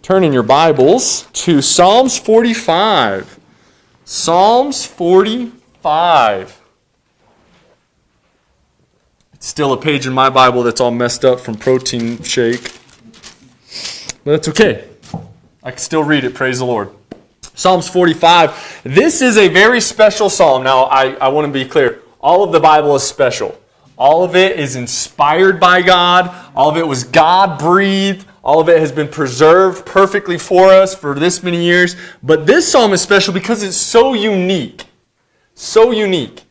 turn in your Bibles to Psalms 45. Psalms 45. It's still a page in my Bible that's all messed up from protein shake. But that's okay. I can still read it, praise the Lord. Psalms 45. This is a very special psalm. Now, I want to be clear. All of the Bible is special. All of it is inspired by God. All of it was God-breathed. All of it has been preserved perfectly for us for this many years. But this psalm is special because it's so unique. So unique.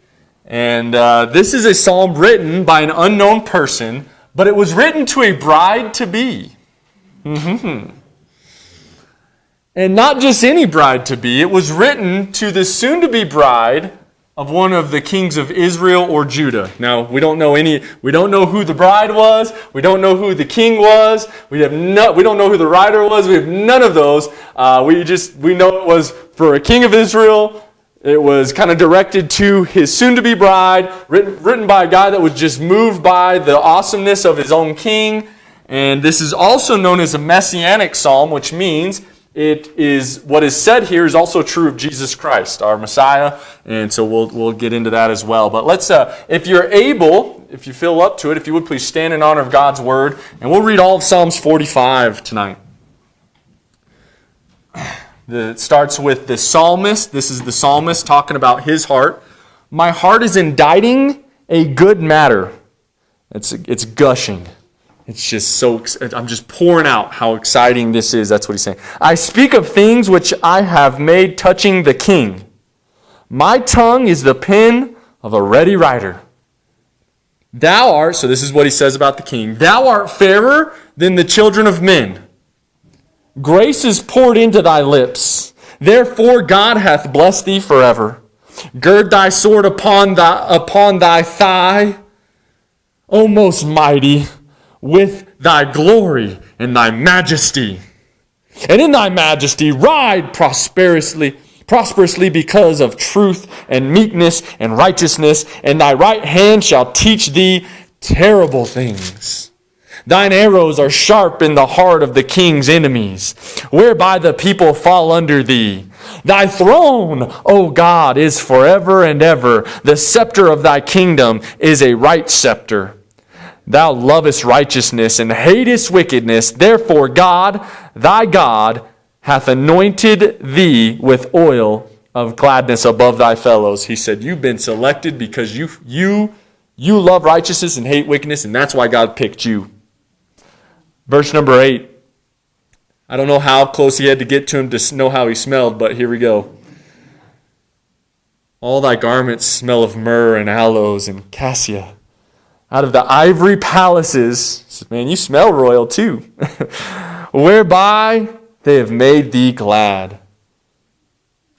And this is a psalm written by an unknown person, but it was written to a bride-to-be. And not just any bride-to-be. It was written to the soon-to-be bride of one of the kings of Israel or Judah. Now, we don't know who the bride was. We don't know who the king was. We don't know who the writer was. We have none of those. We know it was for a king of Israel. It was kind of directed to his soon-to-be bride, written by a guy that was just moved by the awesomeness of his own king. And this is also known as a messianic psalm, which means it is what is said here is also true of Jesus Christ, our Messiah, and so we'll get into that as well. But let's, if you're able, if you feel up to it, if you would please stand in honor of God's Word, and we'll read all of Psalms 45 tonight. It starts with the psalmist. This is the psalmist talking about his heart. My heart is inditing a good matter. It's gushing. It's just so, I'm just pouring out how exciting this is. That's what he's saying. I speak of things which I have made touching the king. My tongue is the pen of a ready writer. Thou art, so this is what he says about the king. Thou art fairer than the children of men. Grace is poured into thy lips. Therefore God hath blessed thee forever. Gird thy sword upon thy thigh, O most mighty, with thy glory and thy majesty. And in thy majesty ride prosperously because of truth and meekness and righteousness, and thy right hand shall teach thee terrible things. Thine arrows are sharp in the heart of the king's enemies, whereby the people fall under thee. Thy throne, O God, is forever and ever. The scepter of thy kingdom is a right scepter. Thou lovest righteousness and hatest wickedness. Therefore God, thy God, hath anointed thee with oil of gladness above thy fellows. He said, you've been selected because you love righteousness and hate wickedness, and that's why God picked you. Verse number 8. I don't know how close he had to get to him to know how he smelled, but here we go. All thy garments smell of myrrh and aloes and cassia. Out of the ivory palaces, man, you smell royal too, whereby they have made thee glad.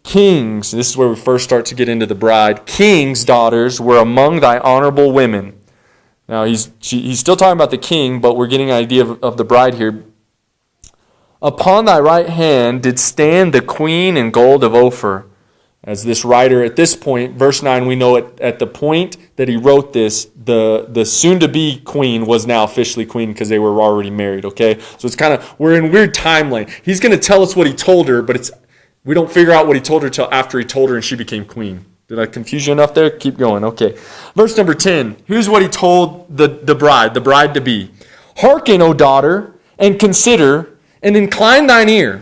Kings, this is where we first start to get into the bride. Kings' daughters were among thy honorable women. Now, he's still talking about the king, but we're getting an idea of the bride here. Upon thy right hand did stand the queen in gold of Ophir. As this writer, at this point, verse 9, we know at the point that he wrote this, the soon-to-be queen was now officially queen because they were already married, okay? So it's kind of, we're in weird timeline. He's going to tell us what he told her, but we don't figure out what he told her till after he told her and she became queen. Did I confuse you enough there? Keep going, okay. Verse number 10, here's what he told the bride-to-be. Hearken, O daughter, and consider, and incline thine ear.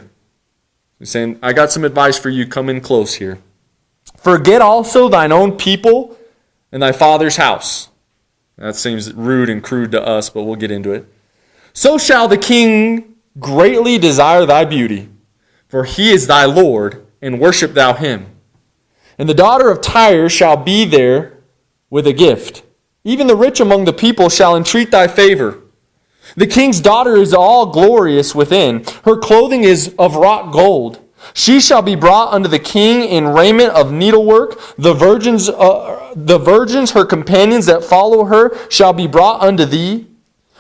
He's saying, I got some advice for you. Come in close here. Forget also thine own people and thy father's house. That seems rude and crude to us, but we'll get into it. So shall the king greatly desire thy beauty, for he is thy Lord, and worship thou him. And the daughter of Tyre shall be there with a gift. Even the rich among the people shall entreat thy favor. The king's daughter is all glorious within. Her clothing is of wrought gold. She shall be brought unto the king in raiment of needlework. The virgins, her companions that follow her, shall be brought unto thee.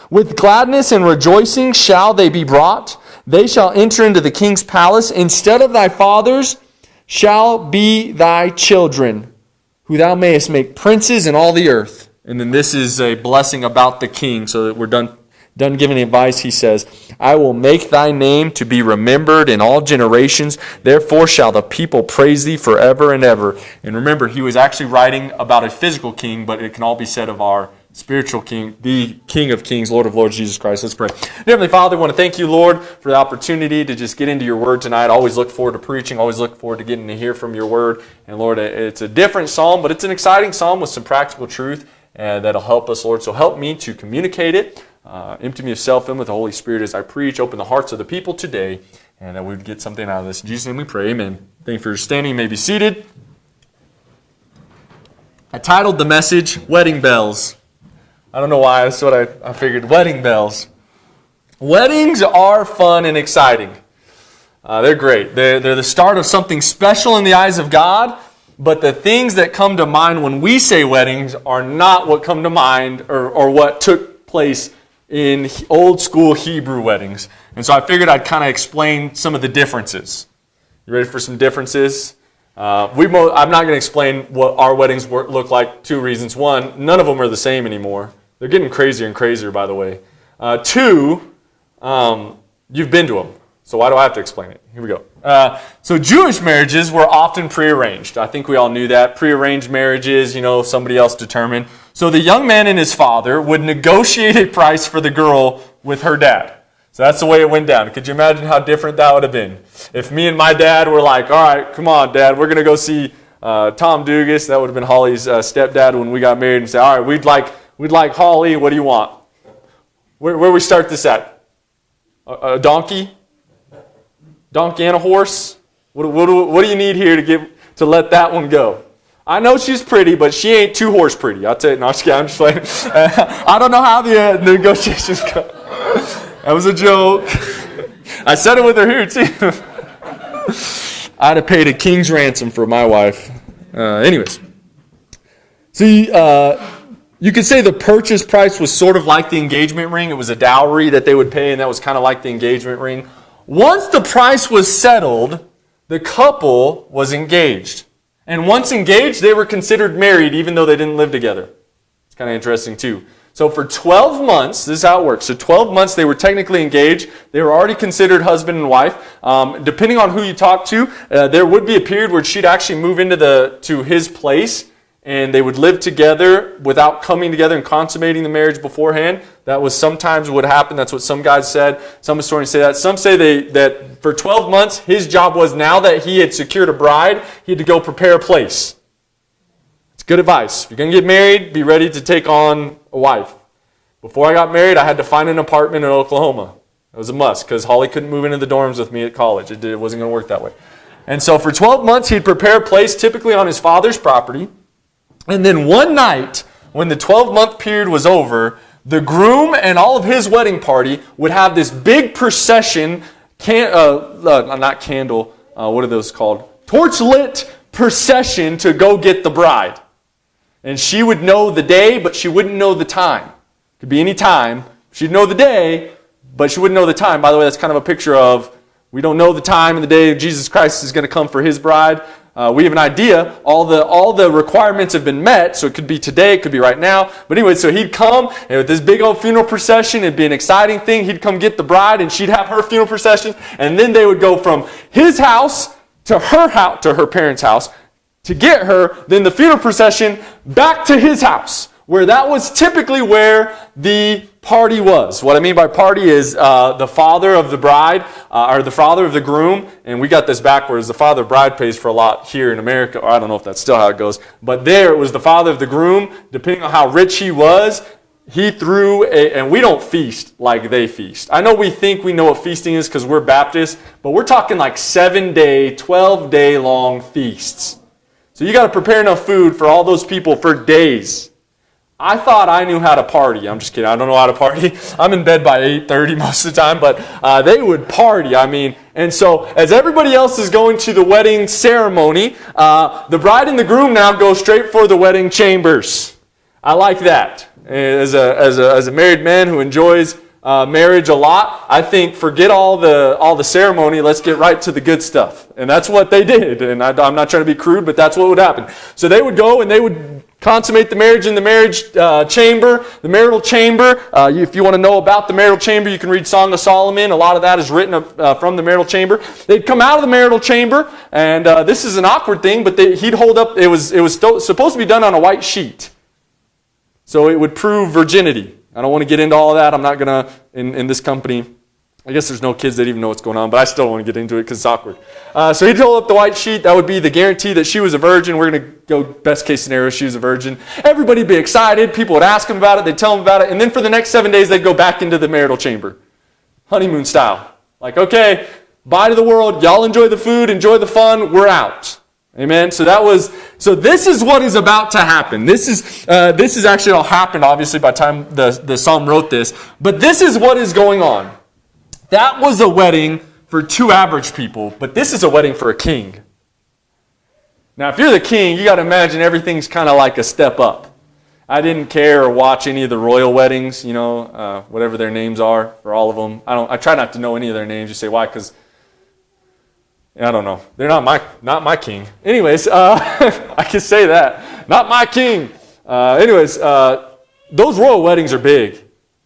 With gladness and rejoicing shall they be brought. They shall enter into the king's palace. Instead of thy fathers shall be thy children, who thou mayest make princes in all the earth. And then this is a blessing about the king, so that we're done Doesn't give any advice. He says, I will make thy name to be remembered in all generations. Therefore shall the people praise thee forever and ever. And remember, he was actually writing about a physical king, but it can all be said of our spiritual King, the King of Kings, Lord of Lords, Jesus Christ. Let's pray. Heavenly Father, I want to thank you, Lord, for the opportunity to just get into your word tonight. I always look forward to preaching, always look forward to getting to hear from your word. And Lord, it's a different psalm, but it's an exciting psalm with some practical truth that'll help us, Lord. So help me to communicate it. Empty me of self in with the Holy Spirit as I preach. Open the hearts of the people today, and that we would get something out of this. In Jesus' name we pray. Amen. Thank you for standing. You may be seated. I titled the message, Wedding Bells. I don't know why, that's what I figured. Wedding bells. Weddings are fun and exciting. They're great. They're the start of something special in the eyes of God, but the things that come to mind when we say weddings are not what come to mind or what took place in old school Hebrew weddings. And so I figured I'd kind of explain some of the differences. You ready for some differences? I'm not going to explain what our weddings look like. Two reasons. One, none of them are the same anymore. They're getting crazier and crazier, by the way. Two, you've been to them. So why do I have to explain it? Here we go. So Jewish marriages were often prearranged. I think we all knew that. Prearranged marriages, somebody else determined. So the young man and his father would negotiate a price for the girl with her dad. So that's the way it went down. Could you imagine how different that would have been? If me and my dad were like, all right, come on, Dad, we're going to go see Tom Dugas. That would have been Holly's stepdad when we got married. And say, all right, we'd like Holly. What do you want? Where we start this at? A donkey? Donkey and a horse? What do you need here to let that one go? I know she's pretty, but she ain't two horse pretty. I'll tell you. No, I'm just playing. I don't know how the negotiations go. That was a joke. I said it with her here, too. I'd have paid a king's ransom for my wife. Anyways. See, you could say the purchase price was sort of like the engagement ring. It was a dowry that they would pay, and that was kind of like the engagement ring. Once the price was settled, the couple was engaged. And once engaged, they were considered married even though they didn't live together. It's kind of interesting too. So for 12 months, this is how it works. So 12 months they were technically engaged. They were already considered husband and wife. Depending on who you talk to, there would be a period where she'd actually move into his place, and they would live together without coming together and consummating the marriage beforehand. That was sometimes what happened. That's what some guys said. Some historians say that. Some say that for 12 months, his job was, now that he had secured a bride, he had to go prepare a place. It's good advice. If you're going to get married, be ready to take on a wife. Before I got married, I had to find an apartment in Oklahoma. It was a must because Holly couldn't move into the dorms with me at college. It wasn't going to work that way. And so for 12 months, he'd prepare a place typically on his father's property. And then one night, when the 12-month period was over, the groom and all of his wedding party would have this big procession, not candle, what are those called? Torch-lit procession to go get the bride. And she would know the day, but she wouldn't know the time. Could be any time. She'd know the day, but she wouldn't know the time. By the way, that's kind of a picture of, we don't know the time and the day Jesus Christ is going to come for his bride. We have an idea. All the requirements have been met, so it could be today, it could be right now. But anyway, so he'd come, and with this big old funeral procession, it'd be an exciting thing. He'd come get the bride, and she'd have her funeral procession, and then they would go from his house, to her parents' house, to get her, then the funeral procession back to his house, where that was typically where the party was. What I mean by party is the father of the bride, or the father of the groom, and we got this backwards. The father of the bride pays for a lot here in America, or I don't know if that's still how it goes, but there it was the father of the groom. Depending on how rich he was, he threw and we don't feast like they feast. I know we think we know what feasting is because we're Baptists, but we're talking like 7-day, 12-day long feasts. So you got to prepare enough food for all those people for days. I thought I knew how to party. I'm just kidding. I don't know how to party. I'm in bed by 8:30 most of the time, but they would party. And so as everybody else is going to the wedding ceremony, the bride and the groom now go straight for the wedding chambers. I like that. As a married man who enjoys marriage a lot, I think forget all the ceremony. Let's get right to the good stuff. And that's what they did. And I'm not trying to be crude, but that's what would happen. So they would go and they would Consummate the marriage in the marriage chamber, the marital chamber. If you want to know about the marital chamber, you can read Song of Solomon. A lot of that is written from the marital chamber. They'd come out of the marital chamber, and this is an awkward thing, but he'd hold up, it was supposed to be done on a white sheet. So it would prove virginity. I don't want to get into all of that. I'm not going to, in this company, I guess there's no kids that even know what's going on, but I still don't want to get into it because it's awkward. So he'd hold up the white sheet. That would be the guarantee that she was a virgin. We're going to go best case scenario, she was a virgin. Everybody would be excited. People would ask him about it. They'd tell him about it. And then for the next 7 days, they'd go back into the marital chamber. Honeymoon style. Like, okay, bye to the world. Y'all enjoy the food, enjoy the fun. We're out. Amen. So this is what is about to happen. This is actually all happened, obviously, by the time the psalm wrote this. But this is what is going on. That was a wedding for two average people, but this is a wedding for a king. Now, if you're the king, you got to imagine everything's kind of like a step up. I didn't care or watch any of the royal weddings, whatever their names are for all of them. I try not to know any of their names. You say, why? Because I don't know. They're not my king. Anyways, I can say that. Not my king. Those royal weddings are big.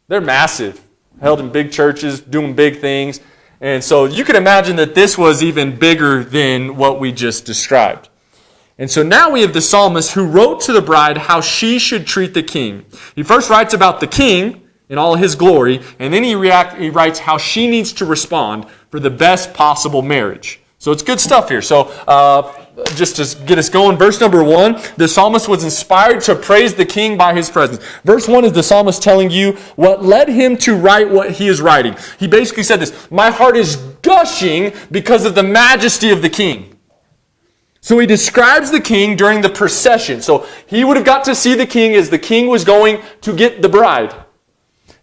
They're massive. Held in big churches, doing big things. And so you can imagine that this was even bigger than what we just described. And so now we have the psalmist who wrote to the bride how she should treat the king. He first writes about the king in all his glory, and then he writes how she needs to respond for the best possible marriage. So it's good stuff here. So just to get us going, verse number 1, the psalmist was inspired to praise the king by his presence. Verse 1 is the psalmist telling you what led him to write what he is writing. He basically said this, my heart is gushing because of the majesty of the king. So he describes the king during the procession. So he would have got to see the king as the king was going to get the bride.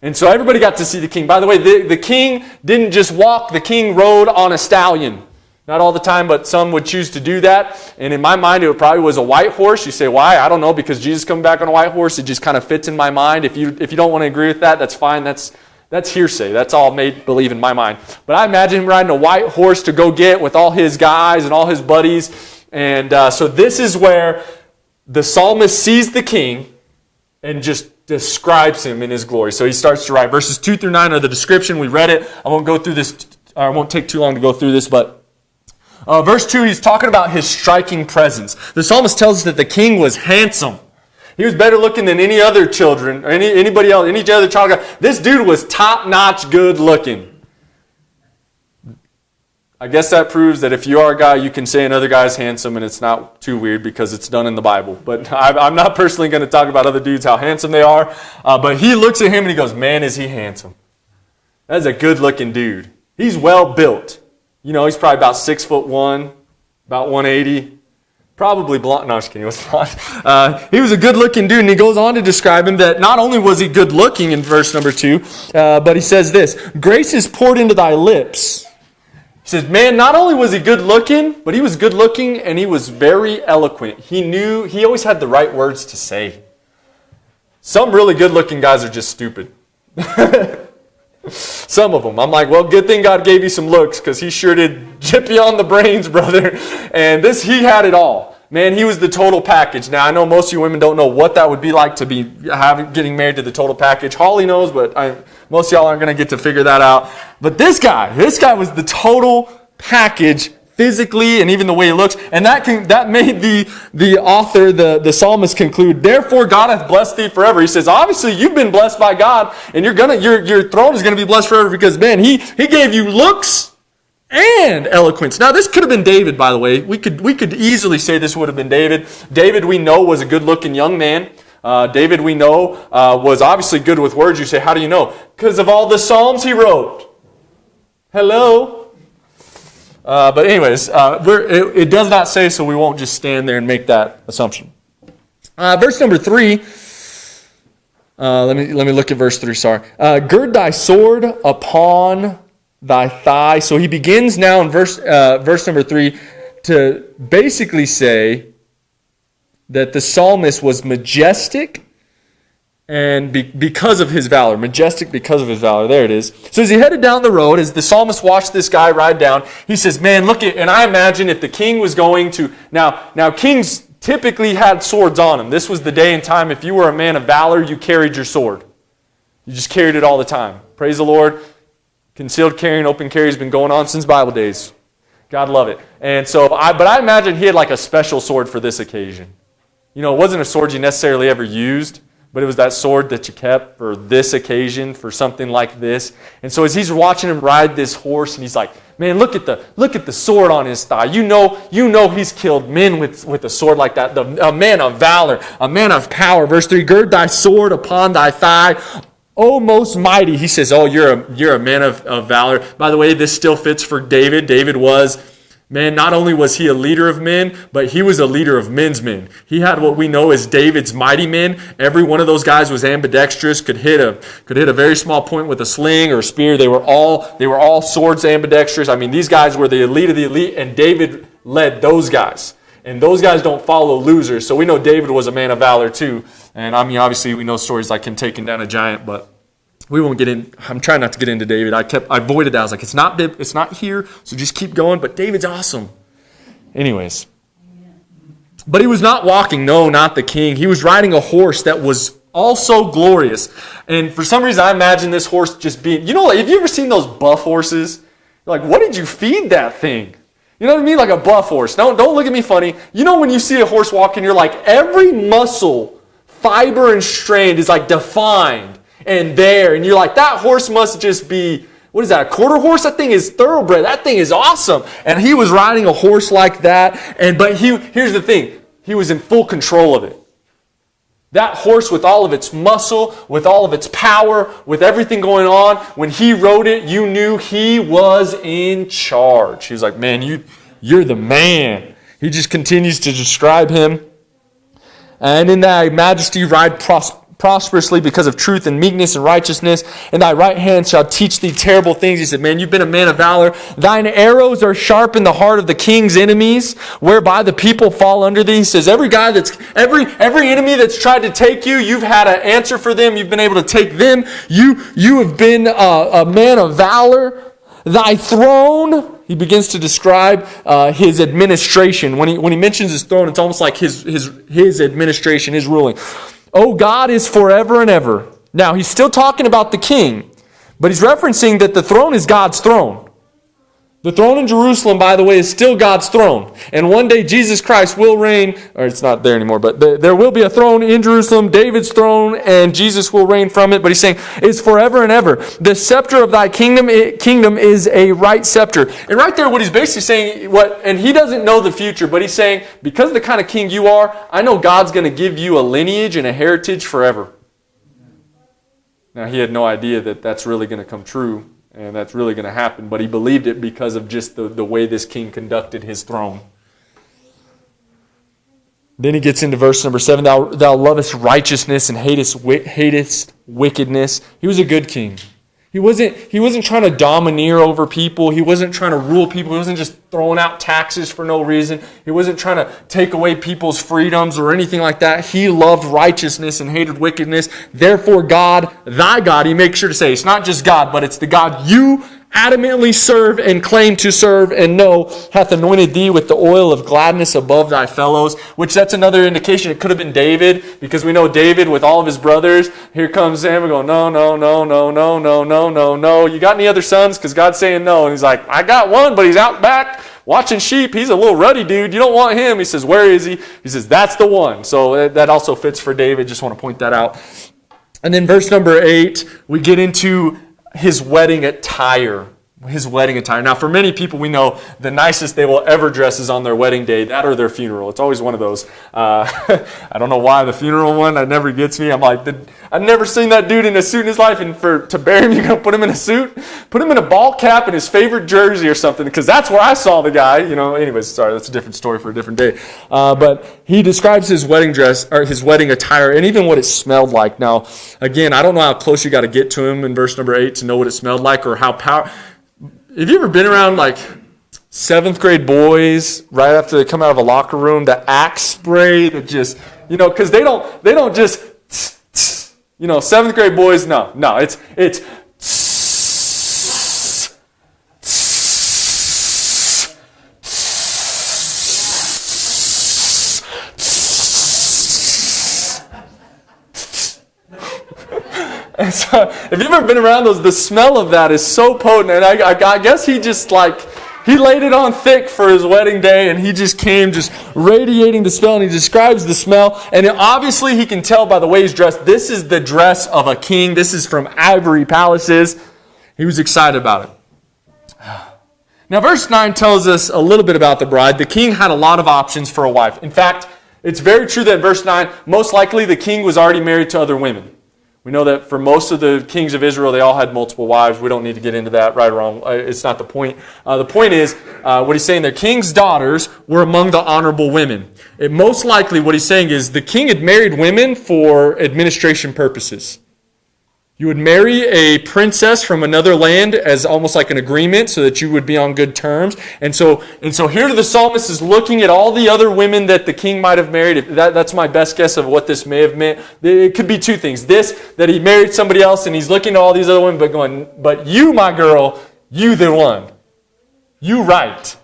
And so everybody got to see the king. By the way, the king didn't just walk, the king rode on a stallion. Not all the time, but some would choose to do that. And in my mind, it probably was a white horse. You say, why? I don't know, because Jesus coming back on a white horse, it just kind of fits in my mind. If you don't want to agree with that, that's fine. That's hearsay. That's all made believe in my mind. But I imagine him riding a white horse to go get with all his guys and all his buddies. And so this is where the psalmist sees the king and just describes him in his glory. So he starts to write. Verses 2 through 9 are the description. We read it. I won't go through this. I won't take too long to go through this, but verse 2, he's talking about his striking presence. The psalmist tells us that the king was handsome. He was better looking than any other children, or anybody else, any other child. This dude was top-notch good looking. I guess that proves that if you are a guy, you can say another guy's handsome, and it's not too weird because it's done in the Bible. But I'm not personally going to talk about other dudes, how handsome they are. But he looks at him and he goes, man, is he handsome. That's a good-looking dude. He's well built. He's probably about 6'1", about 180. Probably blonde. No, I'm just kidding. He was blonde. He was a good-looking dude, and he goes on to describe him that not only was he good-looking in verse number 2, but he says this, grace is poured into thy lips. He says, man, not only was he good-looking, but he was good-looking, and he was very eloquent. He always had the right words to say. Some really good-looking guys are just stupid. Some of them. I'm like, well, good thing God gave you some looks because he sure did chip you on the brains, brother. And he had it all. Man, he was the total package. Now, I know most of you women don't know what that would be like to be getting married to the total package. Holly knows, but most of y'all aren't going to get to figure that out. But this guy was the total package physically and even the way he looks. And that made the author, the psalmist, conclude, therefore God hath blessed thee forever. He says, obviously you've been blessed by God, and your throne is going to be blessed forever because, man, he gave you looks and eloquence. Now, this could have been David, by the way. We could easily say this would have been David. David, we know, was a good-looking young man. David, we know, was obviously good with words. You say, how do you know? Because of all the Psalms he wrote. Hello? But anyways, it does not say, so we won't just stand there and make that assumption. Verse number 3. Let me look at verse 3. Sorry. Gird thy sword upon thy thigh. So he begins now in verse number 3 to basically say that the psalmist was majestic and because of his valor. Majestic because of his valor. There it is. So as he headed down the road, as the psalmist watched this guy ride down, he says, man, look at, and I imagine if the king was going to, now kings typically had swords on them. This was the day and time. If you were a man of valor, you carried your sword. You just carried it all the time. Praise the Lord. Concealed carrying, open carry has been going on since Bible days. God love it. And so, but I imagine he had like a special sword for this occasion. You know, it wasn't a sword you necessarily ever used, but it was that sword that you kept for this occasion, for something like this. And so as he's watching him ride this horse, and he's like, man, look at the sword on his thigh. You know he's killed men with a sword like that. A man of valor, a man of power. Verse 3, gird thy sword upon thy thigh, O most mighty. He says, oh, you're a man of valor. By the way, this still fits for David. David was, man, not only was he a leader of men, but he was a leader of men's men. He had what we know as David's mighty men. Every one of those guys was ambidextrous, could hit a very small point with a sling or a spear. They were all swords ambidextrous. I mean, these guys were the elite of the elite, and David led those guys. And those guys don't follow losers. So we know David was a man of valor too. And I mean, obviously we know stories like him taking down a giant, but we won't get in. I'm trying not to get into David. I avoided that. I was like, it's not here, so just keep going. But David's awesome. Anyways. But he was not walking, no, not the king. He was riding a horse that was also glorious. And for some reason, I imagine this horse just being, you know, have you ever seen those buff horses? You're like, what did you feed that thing? You know what I mean? Like a buff horse. Don't look at me funny. You know when you see a horse walking, you're like, every muscle, fiber, and strand is like defined and there. And you're like, that horse must just be, what is that, a quarter horse? That thing is thoroughbred. That thing is awesome. And he was riding a horse like that. But here's the thing. He was in full control of it. That horse with all of its muscle, with all of its power, with everything going on, when he rode it, you knew he was in charge. He was like, man, you're the man. He just continues to describe him. And in thy majesty ride prosperously because of truth and meekness and righteousness. And thy right hand shall teach thee terrible things. He said, man, you've been a man of valor. Thine arrows are sharp in the heart of the king's enemies, whereby the people fall under thee. He says, every enemy that's tried to take you, you've had an answer for them. You've been able to take them. You have been a man of valor. Thy throne, he begins to describe his administration. When he mentions his throne, it's almost like his administration, his ruling. Oh, God is forever and ever. Now, he's still talking about the king, but he's referencing that the throne is God's throne. The throne in Jerusalem, by the way, is still God's throne. And one day Jesus Christ will reign, or it's not there anymore, but there will be a throne in Jerusalem, David's throne, and Jesus will reign from it. But he's saying, it's forever and ever. The scepter of thy kingdom is a right scepter. And right there, what he's basically saying, and he doesn't know the future, but he's saying, because of the kind of king you are, I know God's going to give you a lineage and a heritage forever. Now, he had no idea that that's really going to come true. And that's really going to happen. But he believed it because of just the way this king conducted his throne. Then he gets into verse number 7. Thou lovest righteousness and hatest wickedness. He was a good king. He wasn't trying to domineer over people. He wasn't trying to rule people. He wasn't just throwing out taxes for no reason. He wasn't trying to take away people's freedoms or anything like that. He loved righteousness and hated wickedness. Therefore, God, thy God, he makes sure to say, it's not just God, but it's the God you adamantly serve and claim to serve and know, hath anointed thee with the oil of gladness above thy fellows. Which that's another indication. It could have been David, because we know David with all of his brothers. Here comes Samuel going, no, no, no, no, no, no, no, no, no. You got any other sons? Because God's saying no. And he's like, I got one, but he's out back watching sheep. He's a little ruddy dude. You don't want him. He says, where is he? He says, that's the one. So that also fits for David. Just want to point that out. And then verse number 8, we get into his wedding attire. His wedding attire. Now, for many people, we know the nicest they will ever dress is on their wedding day, that or their funeral. It's always one of those. I don't know why the funeral one, that never gets me. I'm like, I've never seen that dude in a suit in his life, and to bury him, you're going to put him in a suit? Put him in a ball cap and his favorite jersey or something, because that's where I saw the guy. Anyways, sorry, that's a different story for a different day. But he describes his wedding dress, or his wedding attire, and even what it smelled like. Now, again, I don't know how close you got to get to him in verse number 8 to know what it smelled like, or how Have you ever been around like 7th grade boys right after they come out of a locker room, the Axe spray that just, because they don't just, 7th grade boys, no, it's And so, if you've ever been around those, the smell of that is so potent. And I guess he just he laid it on thick for his wedding day, and he just came just radiating the smell, and he describes the smell. And obviously he can tell by the way he's dressed, this is the dress of a king. This is from ivory palaces. He was excited about it. Now, verse 9 tells us a little bit about the bride. The king had a lot of options for a wife. In fact, it's very true that in verse 9, most likely the king was already married to other women. We know that for most of the kings of Israel, they all had multiple wives. We don't need to get into that, right or wrong. It's not the point. The point is, what he's saying, the king's daughters were among the honorable women. Most likely what he's saying is the king had married women for administration purposes. You would marry a princess from another land as almost like an agreement so that you would be on good terms. And so here the psalmist is looking at all the other women that the king might have married. That's my best guess of what this may have meant. It could be two things. This, that he married somebody else and he's looking at all these other women but going, but you, my girl, you the one. You right.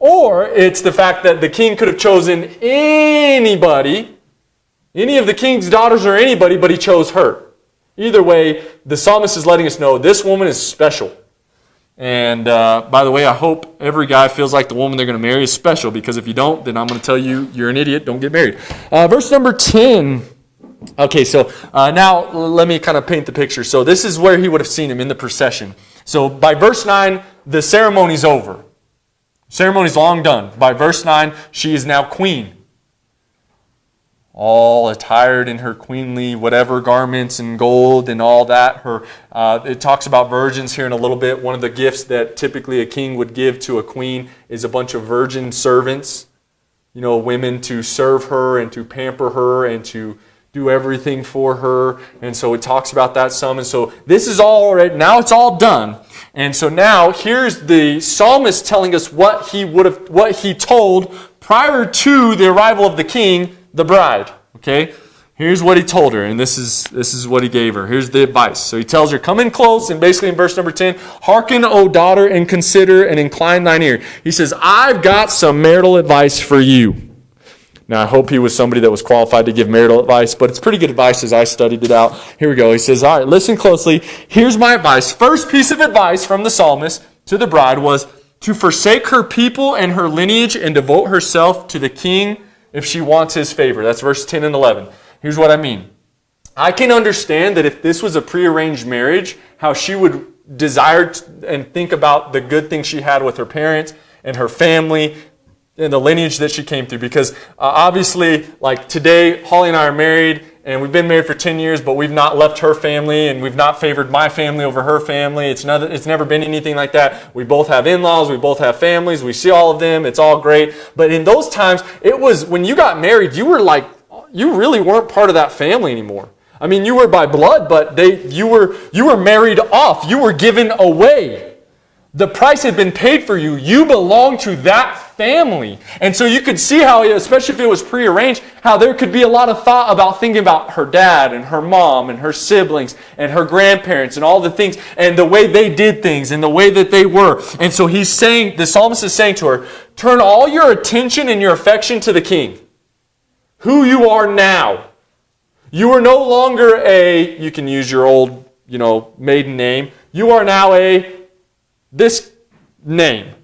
Or it's the fact that the king could have chosen anybody, any of the king's daughters or anybody, but he chose her. Either way, the psalmist is letting us know this woman is special. And by the way, I hope every guy feels like the woman they're going to marry is special, because if you don't, then I'm going to tell you you're an idiot. Don't get married. Verse number 10. Okay, so now let me kind of paint the picture. So this is where he would have seen him in the procession. So by verse 9, the ceremony's over. Ceremony's long done. By verse 9, she is now queen. All attired in her queenly whatever garments and gold and all that. It talks about virgins here in a little bit. One of the gifts that typically a king would give to a queen is a bunch of virgin servants. You know, women to serve her and to pamper her and to do everything for her. And so it talks about that some. And so this is all right. Now it's all done. And so now here's the psalmist telling us what he told prior to the arrival of the king, the bride. Okay? Here's what he told her, and this is what he gave her. Here's the advice. So he tells her, come in close, and basically in verse number 10, hearken, O daughter, and consider, and incline thine ear. He says, I've got some marital advice for you. Now, I hope he was somebody that was qualified to give marital advice, but it's pretty good advice as I studied it out. Here we go. He says, all right, listen closely. Here's my advice. First piece of advice from the psalmist to the bride was to forsake her people and her lineage and devote herself to the king if she wants his favor. That's verse 10 and 11. Here's what I mean. I can understand that if this was a prearranged marriage, how she would desire and think about the good things she had with her parents and her family and the lineage that she came through. Because obviously, like today, Holly and I are married, and we've been married for 10 years, but we've not left her family, and we've not favored my family over her family. It's never been anything like that. We both have in-laws. We both have families. We see all of them. It's all great. But in those times, it was when you got married, you really weren't part of that family anymore. I mean, you were by blood, but you were married off. You were given away. The price had been paid for you. You belonged to that family. And so you could see how, especially if it was prearranged, how there could be a lot of thought about thinking about her dad and her mom and her siblings and her grandparents and all the things and the way they did things and the way that they were. And so the psalmist is saying to her, turn all your attention and your affection to the king, who you are now. You are no longer you can use your old, maiden name. You are now this name.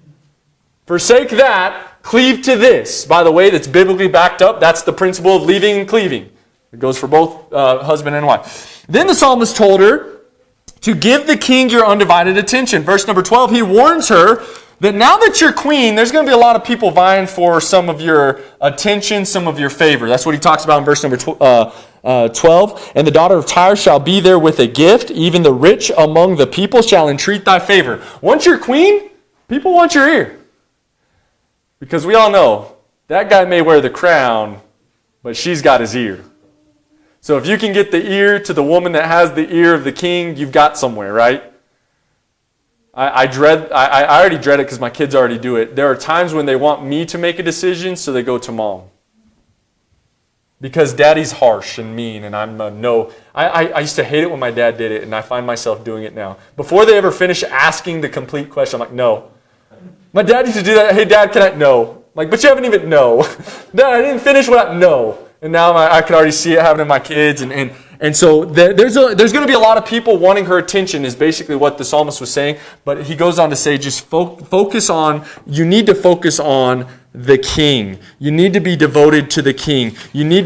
Forsake that, cleave to this. By the way, that's biblically backed up. That's the principle of leaving and cleaving. It goes for both husband and wife. Then the psalmist told her to give the king your undivided attention. Verse number 12, he warns her that now that you're queen, there's going to be a lot of people vying for some of your attention, some of your favor. That's what he talks about in verse number 12. And the daughter of Tyre shall be there with a gift. Even the rich among the people shall entreat thy favor. Once you're queen, people want your ear. Because we all know, that guy may wear the crown, but she's got his ear. So if you can get the ear to the woman that has the ear of the king, you've got somewhere, right? I already dread it because my kids already do it. There are times when they want me to make a decision, so they go to mom. Because daddy's harsh and mean, and I'm no. I used to hate it when my dad did it, and I find myself doing it now. Before they ever finish asking the complete question, I'm like, no. My dad used to do that. Hey, Dad, can I? No. Like, but you haven't even, no. Dad, I didn't finish what I, no. And now I can already see it happening to my kids. And And so there's going to be a lot of people wanting her attention is basically what the psalmist was saying. But he goes on to say, just focus on, you need to focus on the king. You need to be devoted to the king. You need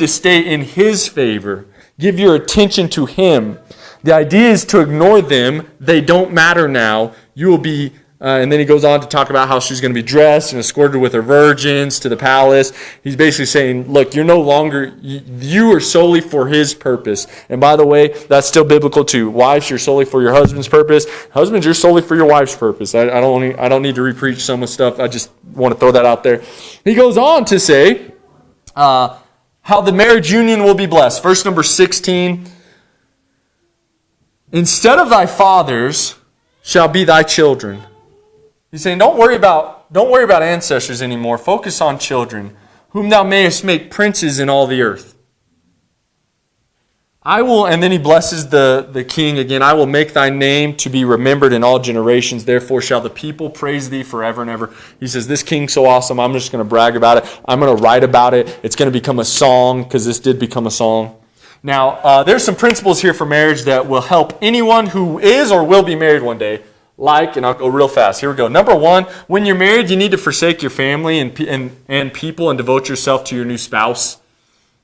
to stay in his favor. Give your attention to him. The idea is to ignore them. They don't matter now. You will be, and then he goes on to talk about how she's going to be dressed and escorted with her virgins to the palace. He's basically saying, look, you're no longer, you are solely for his purpose. And by the way, that's still biblical too. Wives, you're solely for your husband's purpose. Husbands, you're solely for your wife's purpose. I don't need to repreach some of the stuff. I just want to throw that out there. He goes on to say how the marriage union will be blessed. Verse number 16. Instead of thy fathers shall be thy children. He's saying, don't worry about ancestors anymore. Focus on children, whom thou mayest make princes in all the earth. I will, and then he blesses the king again. I will make thy name to be remembered in all generations. Therefore shall the people praise thee forever and ever. He says, this king's so awesome. I'm just going to brag about it. I'm going to write about it. It's going to become a song, because this did become a song. Now, there's some principles here for marriage that will help anyone who is or will be married one day. And I'll go real fast. Here we go. Number one, when you're married, you need to forsake your family and people and devote yourself to your new spouse.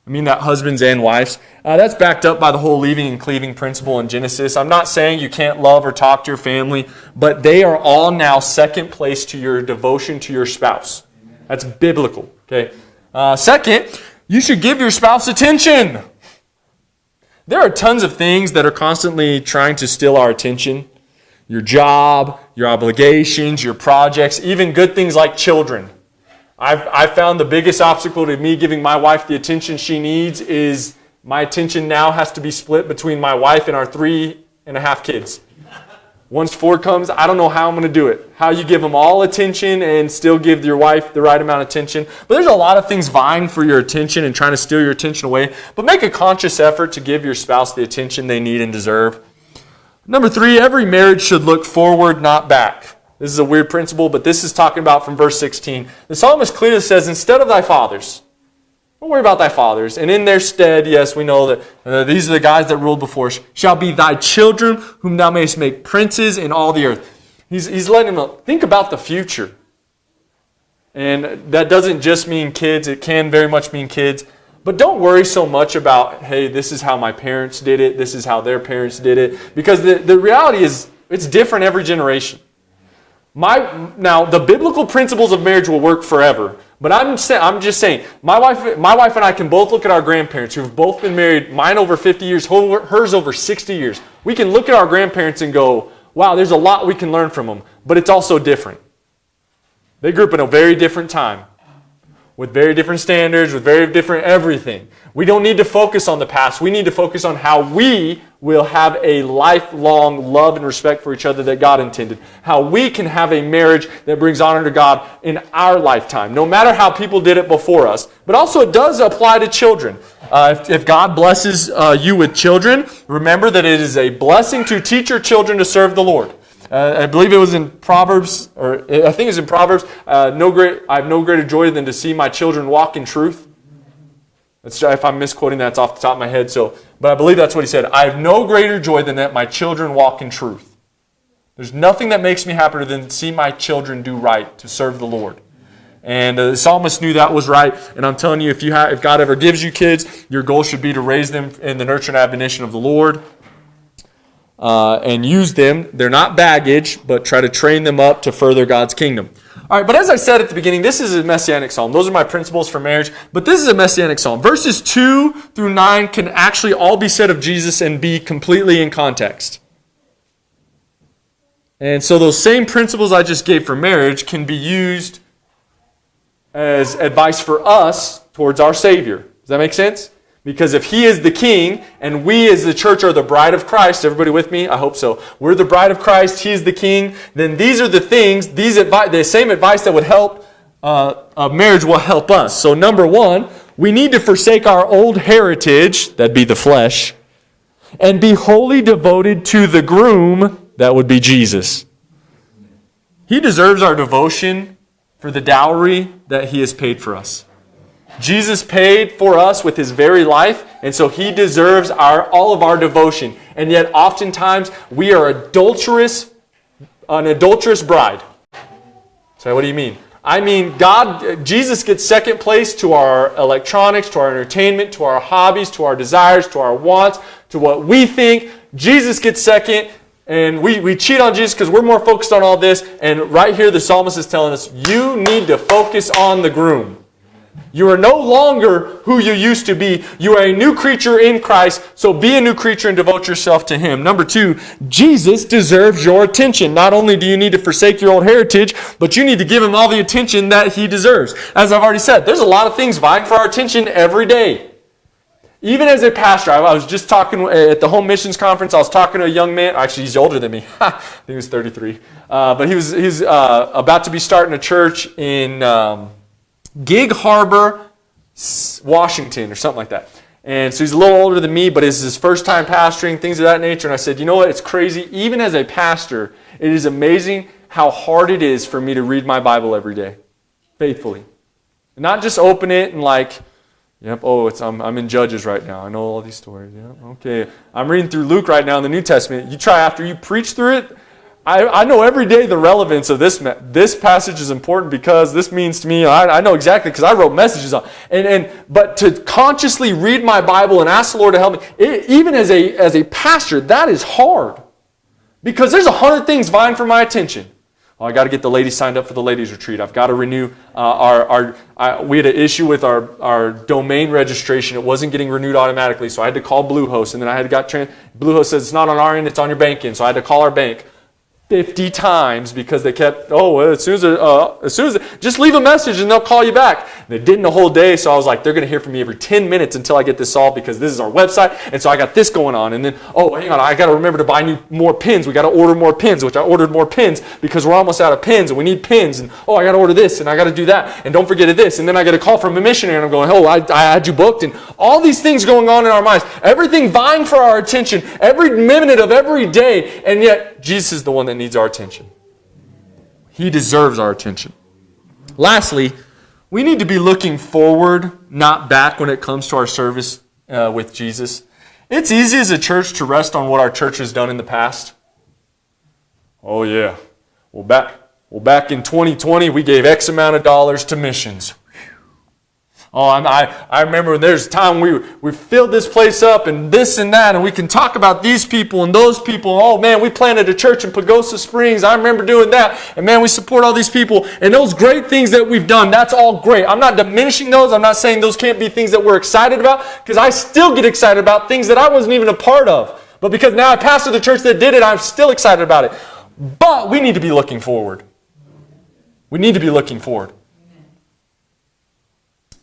I mean that husbands and wives. That's backed up by the whole leaving and cleaving principle in Genesis. I'm not saying you can't love or talk to your family, but they are all now second place to your devotion to your spouse. That's biblical. Okay. Second, you should give your spouse attention. There are tons of things that are constantly trying to steal our attention. Your job, your obligations, your projects, even good things like children. I've found the biggest obstacle to me giving my wife the attention she needs is my attention now has to be split between my wife and our 3.5 kids. Once 4 comes, I don't know how I'm going to do it. How you give them all attention and still give your wife the right amount of attention. But there's a lot of things vying for your attention and trying to steal your attention away. But make a conscious effort to give your spouse the attention they need and deserve. Number 3, every marriage should look forward, not back. This is a weird principle, but this is talking about from verse 16. The psalmist clearly says, instead of thy fathers, don't worry about thy fathers. And in their stead, yes, we know that these are the guys that ruled before us, shall be thy children, whom thou mayest make princes in all the earth. He's letting them think about the future. And that doesn't just mean kids. It can very much mean kids. But don't worry so much about, hey, this is how my parents did it. This is how their parents did it. Because the reality is, it's different every generation. Now, the biblical principles of marriage will work forever. But I'm just saying, my wife and I can both look at our grandparents who've both been married, mine over 50 years, hers over 60 years. We can look at our grandparents and go, wow, there's a lot we can learn from them. But it's also different. They grew up in a very different time, with very different standards, with very different everything. We don't need to focus on the past. We need to focus on how we will have a lifelong love and respect for each other that God intended. How we can have a marriage that brings honor to God in our lifetime, no matter how people did it before us. But also it does apply to children. If God blesses you with children, remember that it is a blessing to teach your children to serve the Lord. I believe it was in Proverbs, or I think it's in Proverbs, I have no greater joy than to see my children walk in truth. If I'm misquoting that, it's off the top of my head. But I believe that's what he said. I have no greater joy than that my children walk in truth. There's nothing that makes me happier than to see my children do right, to serve the Lord. And the psalmist knew that was right. And I'm telling you, if God ever gives you kids, your goal should be to raise them in the nurture and admonition of the Lord. And use them. They're not baggage, but try to train them up to further God's kingdom. All right, but as I said at the beginning, this is a messianic psalm. Those are my principles for marriage, but this is a messianic psalm. Verses 2 through 9 can actually all be said of Jesus and be completely in context. And so those same principles I just gave for marriage can be used as advice for us towards our Savior. Does that make sense? Because if He is the King, and we as the church are the bride of Christ, everybody with me? I hope so. We're the bride of Christ, He is the King, then these are the things, the same advice that would help a marriage will help us. So number 1, we need to forsake our old heritage, that'd be the flesh, and be wholly devoted to the groom, that would be Jesus. He deserves our devotion for the dowry that He has paid for us. Jesus paid for us with his very life, and so he deserves all of our devotion. And yet oftentimes we are an adulterous bride. So what do you mean? I mean, Jesus gets second place to our electronics, to our entertainment, to our hobbies, to our desires, to our wants, to what we think. Jesus gets second, and we cheat on Jesus because we're more focused on all this. And right here the psalmist is telling us, you need to focus on the groom. You are no longer who you used to be. You are a new creature in Christ, so be a new creature and devote yourself to him. Number 2, Jesus deserves your attention. Not only do you need to forsake your old heritage, but you need to give him all the attention that he deserves. As I've already said, there's a lot of things vying for our attention every day. Even as a pastor, I was just talking at the home missions conference, I was talking to a young man. Actually, he's older than me. I think he was 33. But he's about to be starting a church in Gig Harbor, Washington, or something like that. And so he's a little older than me, but it's his first time pastoring, things of that nature. And I said, you know what, it's crazy. Even as a pastor, it is amazing how hard it is for me to read my Bible every day, faithfully. And not just open it and like, yep, I'm in Judges right now. I know all these stories. Yeah, okay. I'm reading through Luke right now in the New Testament. You try after you preach through it, I know every day the relevance of this passage is important because this means to me, I know exactly because I wrote messages on but to consciously read my Bible and ask the Lord to help me, even as a pastor, that is hard. Because there's 100 things vying for my attention. Oh, I got to get the ladies signed up for the ladies retreat. I've got to renew we had an issue with our domain registration. It wasn't getting renewed automatically, so I had to call Bluehost, and then I had Bluehost says it's not on our end, it's on your bank end, so I had to call our bank 50 times because they kept, as soon as just leave a message and they'll call you back. And they didn't the whole day, so I was like, they're going to hear from me every 10 minutes until I get this solved because this is our website, and so I got this going on. And then, hang on, I got to remember to buy more pins. We got to order more pins, which I ordered more pins because we're almost out of pins and we need pins. And I got to order this and I got to do that. And don't forget this. And then I get a call from a missionary and I'm going, I had you booked. And all these things going on in our minds. Everything vying for our attention every minute of every day. And yet, Jesus is the one that needs our attention. He deserves our attention. Lastly, we need to be looking forward, not back when it comes to our service with Jesus. It's easy as a church to rest on what our church has done in the past. Oh yeah. Well, back in 2020, we gave X amount of dollars to missions. I remember there's a time we filled this place up and this and that, and we can talk about these people and those people. Oh man, we planted a church in Pagosa Springs. I remember doing that. And man, we support all these people. And those great things that we've done, that's all great. I'm not diminishing those. I'm not saying those can't be things that we're excited about, because I still get excited about things that I wasn't even a part of. But because now I pastor the church that did it, I'm still excited about it. But we need to be looking forward. We need to be looking forward.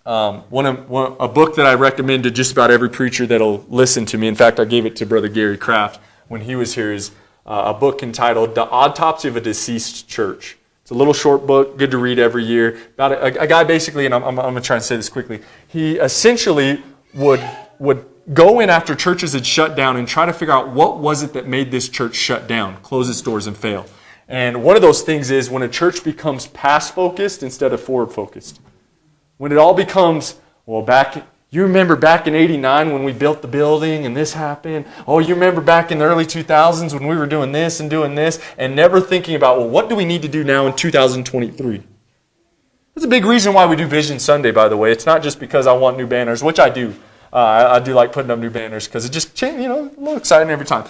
A book that I recommend to just about every preacher that'll listen to me. In fact, I gave it to Brother Gary Kraft when he was here. Is a book entitled "The Autopsy of a Deceased Church." It's a little short book, good to read every year. About a guy basically, and I'm going to try and say this quickly. He essentially would go in after churches had shut down and try to figure out what was it that made this church shut down, close its doors, and fail. And one of those things is when a church becomes past-focused instead of forward-focused. When it all becomes, you remember back in 89 when we built the building and this happened? Oh, you remember back in the early 2000s when we were doing this and never thinking about, what do we need to do now in 2023? That's a big reason why we do Vision Sunday, by the way. It's not just because I want new banners, which I do. I do like putting up new banners because it just, a little exciting every time.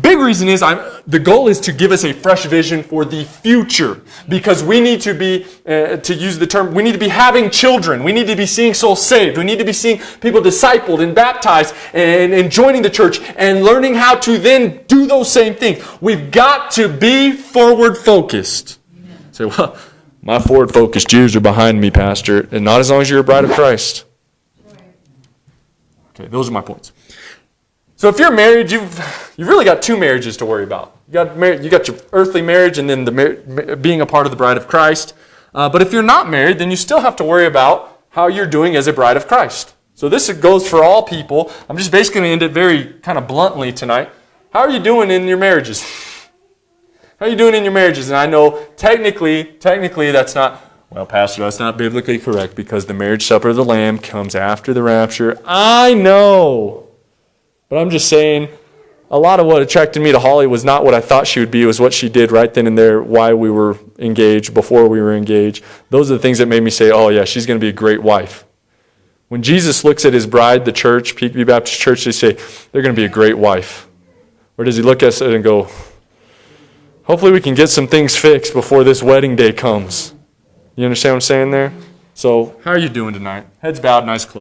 Big reason is the goal is to give us a fresh vision for the future, because we need to be, to use the term, we need to be having children. We need to be seeing souls saved. We need to be seeing people discipled and baptized and joining the church and learning how to then do those same things. We've got to be forward focused. Say, my forward focused Jews are behind me, Pastor, and not as long as you're a bride of Christ. Okay, those are my points. So if you're married, you've really got two marriages to worry about. You got your earthly marriage and then being a part of the bride of Christ. But if you're not married, then you still have to worry about how you're doing as a bride of Christ. So this goes for all people. I'm just basically going to end it very kind of bluntly tonight. How are you doing in your marriages? How are you doing in your marriages? And I know technically that's not, Well, Pastor, that's not biblically correct because the marriage supper of the Lamb comes after the rapture. I know. But I'm just saying, a lot of what attracted me to Holly was not what I thought she would be. It was what she did right then and there, why we were engaged, before we were engaged. Those are the things that made me say, oh yeah, she's going to be a great wife. When Jesus looks at his bride, the church, Peakview Baptist Church, they say, they're going to be a great wife. Or does he look at us and go, hopefully we can get some things fixed before this wedding day comes. You understand what I'm saying there? So, how are you doing tonight? Heads bowed, nice close.